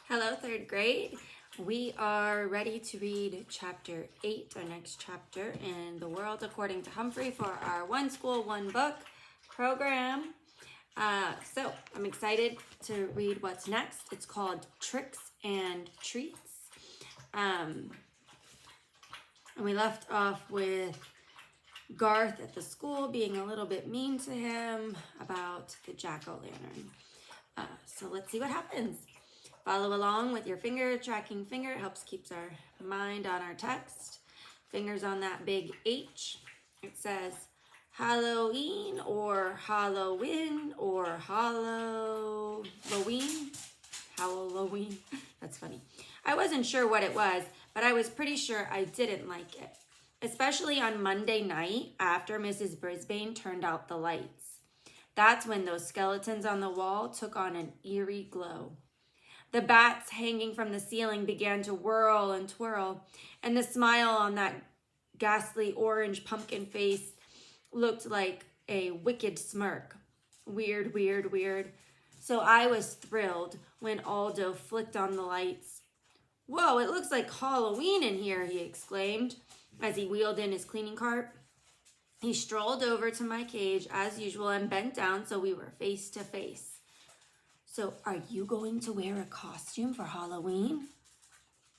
Hello, third grade. We are ready to read chapter 8, our next chapter in The World According to Humphrey for our One School, One Book program. So I'm excited to read what's next. It's called Tricks and Treats. And we left off with Garth at the school being a little bit mean to him about the jack-o'-lantern. So let's see what happens. Follow along with your finger, tracking finger. It helps keeps our mind on our text. Fingers on that big H. It says Halloween or Halloween or Halloween. Halloween. That's funny. I wasn't sure what it was, but I was pretty sure I didn't like it. Especially on Monday night after Mrs. Brisbane turned out the lights. That's when those skeletons on the wall took on an eerie glow. The bats hanging from the ceiling began to whirl and twirl, and the smile on that ghastly orange pumpkin face looked like a wicked smirk. Weird, weird, weird. So I was thrilled when Aldo flicked on the lights. "Whoa, it looks like Halloween in here," he exclaimed as he wheeled in his cleaning cart. He strolled over to my cage as usual and bent down so we were face to face. "So are you going to wear a costume for Halloween?"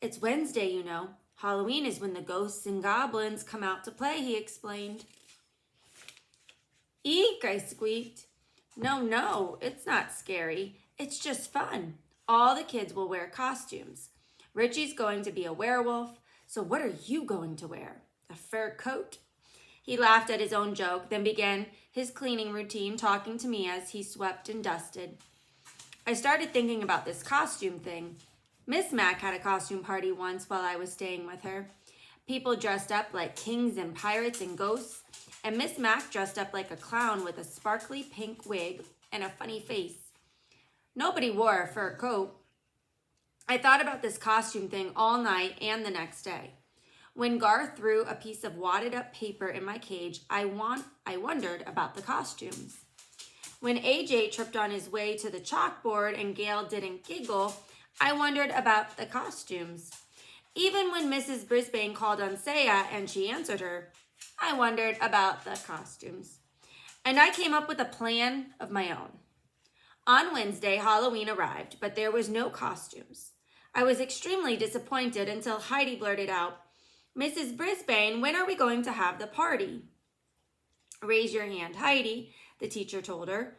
"It's Wednesday, you know. Halloween is when the ghosts and goblins come out to play," he explained. "Eek," I squeaked. No, it's not scary. It's just fun. All the kids will wear costumes. Richie's going to be a werewolf, so what are you going to wear? A fur coat?" He laughed at his own joke, then began his cleaning routine, talking to me as he swept and dusted. I started thinking about this costume thing. Miss Mac had a costume party once while I was staying with her. People dressed up like kings and pirates and ghosts, and Miss Mac dressed up like a clown with a sparkly pink wig and a funny face. Nobody wore a fur coat. I thought about this costume thing all night and the next day. When Garth threw a piece of wadded up paper in my cage, I wondered about the costumes. When AJ tripped on his way to the chalkboard and Gail didn't giggle, I wondered about the costumes. Even when Mrs. Brisbane called on Saya and she answered her, I wondered about the costumes. And I came up with a plan of my own. On Wednesday, Halloween arrived, but there was no costumes. I was extremely disappointed until Heidi blurted out, "Mrs. Brisbane, when are we going to have the party?" "Raise your hand, Heidi," the teacher told her.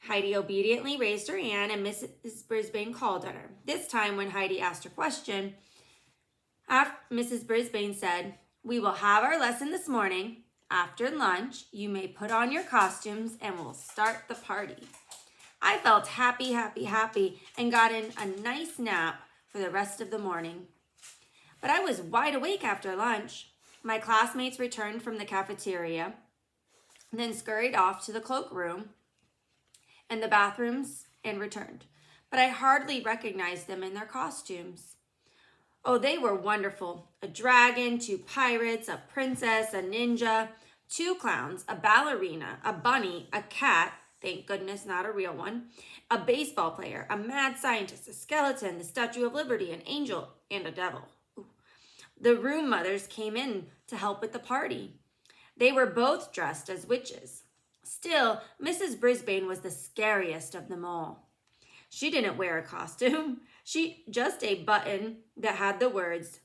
Heidi obediently raised her hand and Mrs. Brisbane called on her. This time when Heidi asked her question, Mrs. Brisbane said, "We will have our lesson this morning. After lunch, you may put on your costumes and we'll start the party." I felt happy, and got in a nice nap for the rest of the morning. But I was wide awake after lunch. My classmates returned from the cafeteria, then scurried off to the cloakroom and the bathrooms and returned. But I hardly recognized them in their costumes. Oh, they were wonderful. A dragon, 2 pirates, a princess, a ninja, 2 clowns, a ballerina, a bunny, a cat, thank goodness not a real one, a baseball player, a mad scientist, a skeleton, the Statue of Liberty, an angel, and a devil. Ooh. The room mothers came in to help with the party. They were both dressed as witches. Still, Mrs. Brisbane was the scariest of them all. She didn't wear a costume. Just a button that had the words,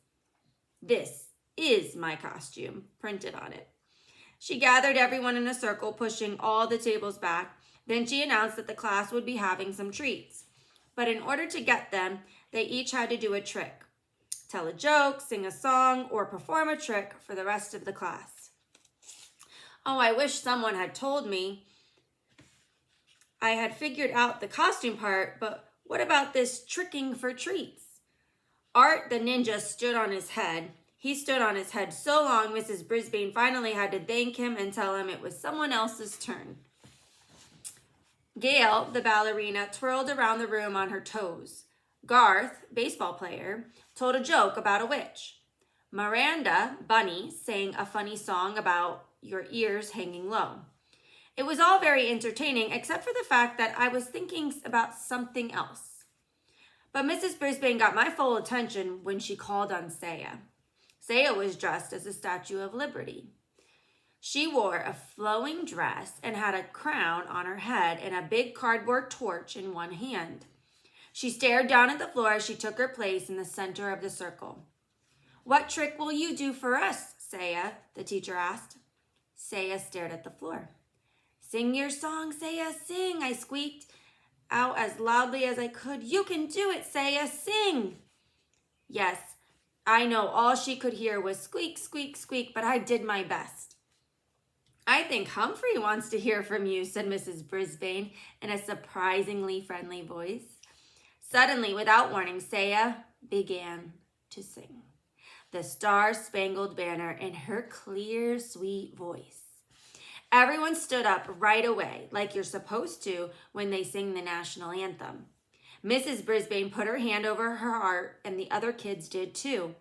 "This is my costume," printed on it. She gathered everyone in a circle, pushing all the tables back. Then she announced that the class would be having some treats. But in order to get them, they each had to do a trick. Tell a joke, sing a song, or perform a trick for the rest of the class. Oh, I wish someone had told me. I had figured out the costume part, but what about this tricking for treats? Art the ninja stood on his head. He stood on his head so long, Mrs. Brisbane finally had to thank him and tell him it was someone else's turn. Gail, the ballerina, twirled around the room on her toes. Garth, baseball player, told a joke about a witch. Miranda, bunny, sang a funny song about your ears hanging low. It was all very entertaining, except for the fact that I was thinking about something else. But Mrs. Brisbane got my full attention when she called on Saya. Saya was dressed as a Statue of Liberty. She wore a flowing dress and had a crown on her head and a big cardboard torch in one hand. She stared down at the floor as she took her place in the center of the circle. "What trick will you do for us, Saya?" the teacher asked. Saya stared at the floor. "Sing your song, Saya, sing," I squeaked out as loudly as I could. "You can do it, Saya, sing." Yes, I know all she could hear was squeak, squeak, squeak, but I did my best. "I think Humphrey wants to hear from you," said Mrs. Brisbane in a surprisingly friendly voice. Suddenly, without warning, Saya began to sing the Star-Spangled Banner in her clear, sweet voice. Everyone stood up right away, like you're supposed to when they sing the national anthem. Mrs. Brisbane put her hand over her heart, and the other kids did too.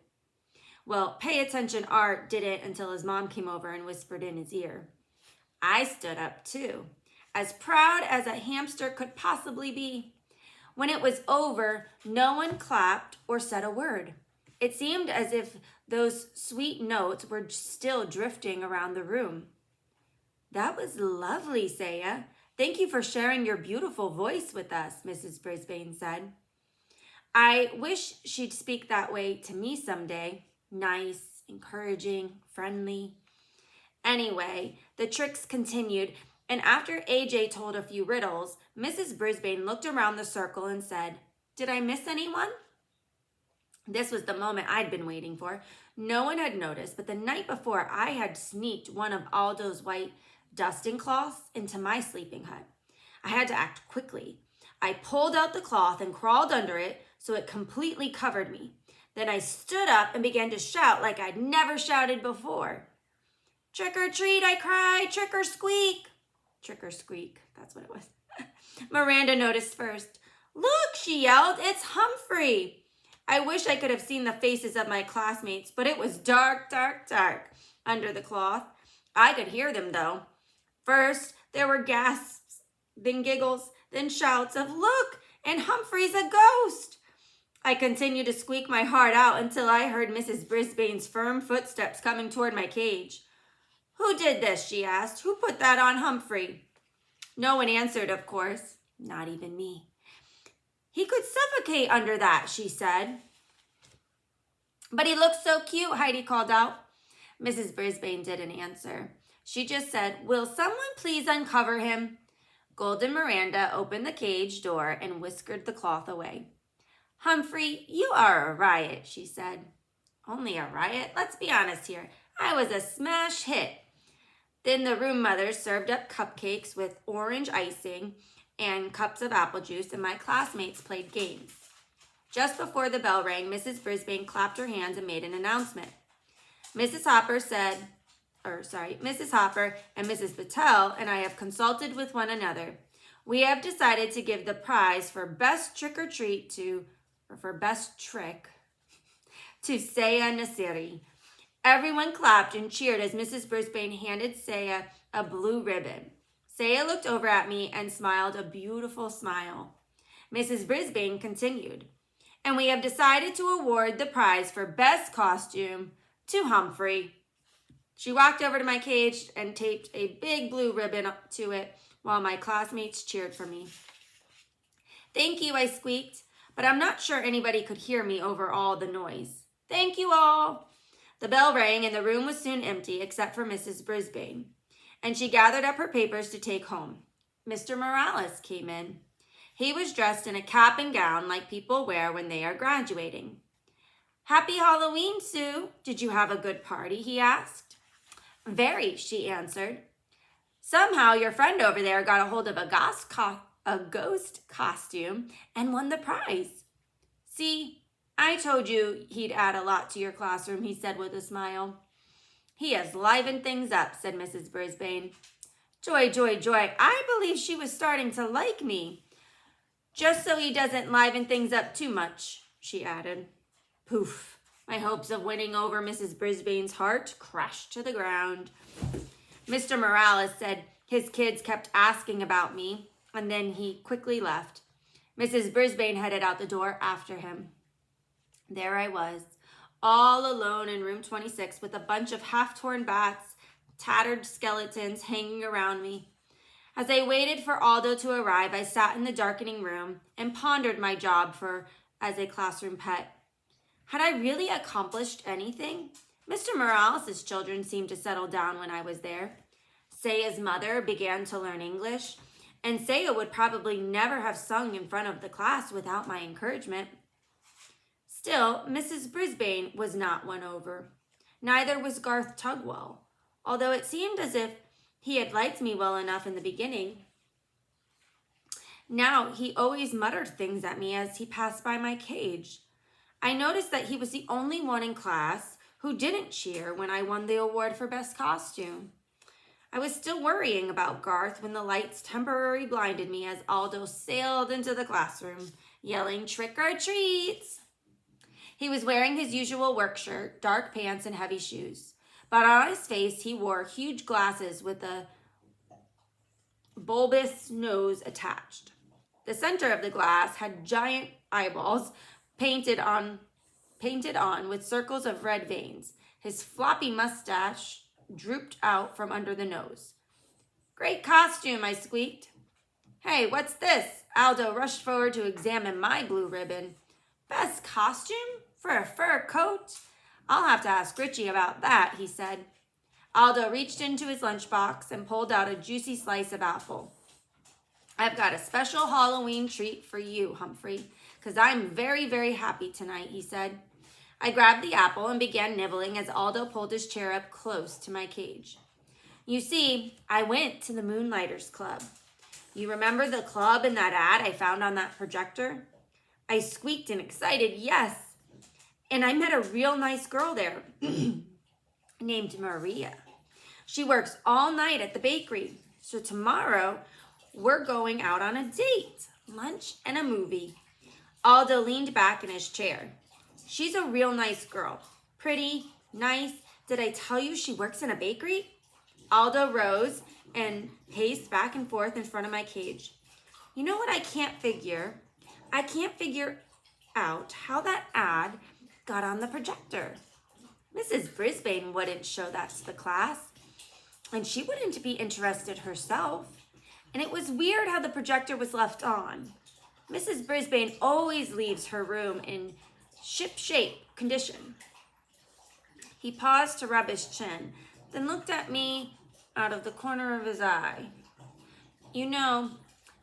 Well, pay attention Art didn't until his mom came over and whispered in his ear. I stood up too, as proud as a hamster could possibly be. When it was over, no one clapped or said a word. It seemed as if those sweet notes were still drifting around the room. "That was lovely, Saya. Thank you for sharing your beautiful voice with us," Mrs. Brisbane said. I wish she'd speak that way to me someday. Nice, encouraging, friendly. Anyway, the tricks continued, and after AJ told a few riddles, Mrs. Brisbane looked around the circle and said, "Did I miss anyone?" This was the moment I'd been waiting for. No one had noticed, but the night before I had sneaked one of Aldo's white dusting cloths into my sleeping hut. I had to act quickly. I pulled out the cloth and crawled under it so it completely covered me. Then I stood up and began to shout like I'd never shouted before. "Trick or treat," I cried. "Trick or squeak." Trick or squeak, that's what it was. Miranda noticed first. "Look," she yelled, "it's Humphrey." I wish I could have seen the faces of my classmates, but it was dark, dark, dark under the cloth. I could hear them, though. First, there were gasps, then giggles, then shouts of, "Look, and Humphrey's a ghost." I continued to squeak my heart out until I heard Mrs. Brisbane's firm footsteps coming toward my cage. "Who did this?" she asked. "Who put that on Humphrey?" No one answered, of course, not even me. "He could suffocate under that," she said. "But he looks so cute," Heidi called out. Mrs. Brisbane didn't answer. She just said, "Will someone please uncover him?" Golden Miranda opened the cage door and whisked the cloth away. "Humphrey, you are a riot," she said. "Only a riot? Let's be honest here. I was a smash hit." Then the room mother served up cupcakes with orange icing and cups of apple juice, and my classmates played games. Just before the bell rang, Mrs. Brisbane clapped her hands and made an announcement. Mrs. Hopper and Mrs. Patel and I have consulted with one another. We have decided to give the prize for best trick to Saya Nasiri. Everyone clapped and cheered as Mrs. Brisbane handed Saya a blue ribbon. Saya looked over at me and smiled a beautiful smile. Mrs. Brisbane continued, "And we have decided to award the prize for best costume to Humphrey." She walked over to my cage and taped a big blue ribbon to it while my classmates cheered for me. "Thank you," I squeaked, but I'm not sure anybody could hear me over all the noise. "Thank you all." The bell rang and the room was soon empty except for Mrs. Brisbane, and she gathered up her papers to take home. Mr. Morales came in. He was dressed in a cap and gown like people wear when they are graduating. "Happy Halloween, Sue. Did you have a good party?" he asked. "Very," she answered. "Somehow your friend over there got a hold of a ghost costume and won the prize." "See, I told you he'd add a lot to your classroom," he said with a smile. "He has livened things up," said Mrs. Brisbane. Joy, joy, joy. I believe she was starting to like me. "Just so he doesn't liven things up too much," she added. Poof. My hopes of winning over Mrs. Brisbane's heart crashed to the ground. Mr. Morales said his kids kept asking about me, and then he quickly left. Mrs. Brisbane headed out the door after him. There I was, all alone in room 26 with a bunch of half-torn bats, tattered skeletons hanging around me. As I waited for Aldo to arrive, I sat in the darkening room and pondered my job as a classroom pet. Had I really accomplished anything? Mr. Morales' children seemed to settle down when I was there. Saya's mother began to learn English, and Saya would probably never have sung in front of the class without my encouragement. Still, Mrs. Brisbane was not won over. Neither was Garth Tugwell, although it seemed as if he had liked me well enough in the beginning. Now he always muttered things at me as he passed by my cage. I noticed that he was the only one in class who didn't cheer when I won the award for best costume. I was still worrying about Garth when the lights temporarily blinded me as Aldo sailed into the classroom, yelling, "Trick or treats!" He was wearing his usual work shirt, dark pants, and heavy shoes. But on his face, he wore huge glasses with a bulbous nose attached. The center of the glass had giant eyeballs painted on with circles of red veins. His floppy mustache drooped out from under the nose. "Great costume," I squeaked. "Hey, what's this?" Aldo rushed forward to examine my blue ribbon. "Best costume? For a fur coat? I'll have to ask Richie about that," he said. Aldo reached into his lunchbox and pulled out a juicy slice of apple. "I've got a special Halloween treat for you, Humphrey, because I'm very, very happy tonight," he said. I grabbed the apple and began nibbling as Aldo pulled his chair up close to my cage. "You see, I went to the Moonlighters Club. You remember the club in that ad I found on that projector?" I squeaked an excited yes. "And I met a real nice girl there named Maria. She works all night at the bakery. So tomorrow, we're going out on a date, lunch, and a movie." Aldo leaned back in his chair. "She's a real nice girl. Pretty, nice. Did I tell you she works in a bakery?" Aldo rose and paced back and forth in front of my cage. "You know what I can't figure? I can't figure out how that ad got on the projector. Mrs. Brisbane wouldn't show that to the class, and she wouldn't be interested herself. And it was weird how the projector was left on. Mrs. Brisbane always leaves her room in ship-shape condition." He paused to rub his chin, then looked at me out of the corner of his eye. "You know,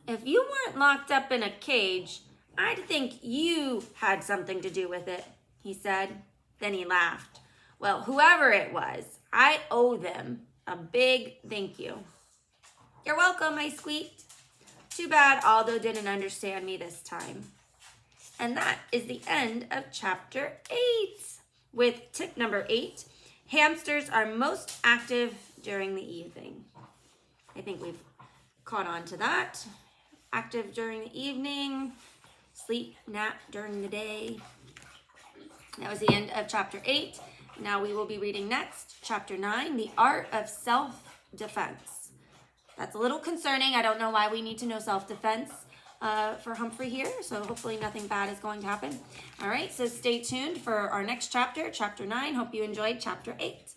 if you weren't locked up in a cage, I'd think you had something to do with it," he said. Then he laughed. "Well, whoever it was, I owe them a big thank you." "You're welcome," I squeaked. Too bad Aldo didn't understand me this time. And that is the end of chapter 8. With tip number 8, hamsters are most active during the evening. I think we've caught on to that. Active during the evening, sleep, nap during the day. That was the end of chapter 8. Now we will be reading next, chapter 9, The Art of Self-Defense. That's a little concerning. I don't know why we need to know self-defense for Humphrey here, so hopefully nothing bad is going to happen. All right, so stay tuned for our next chapter, chapter 9. Hope you enjoyed chapter 8.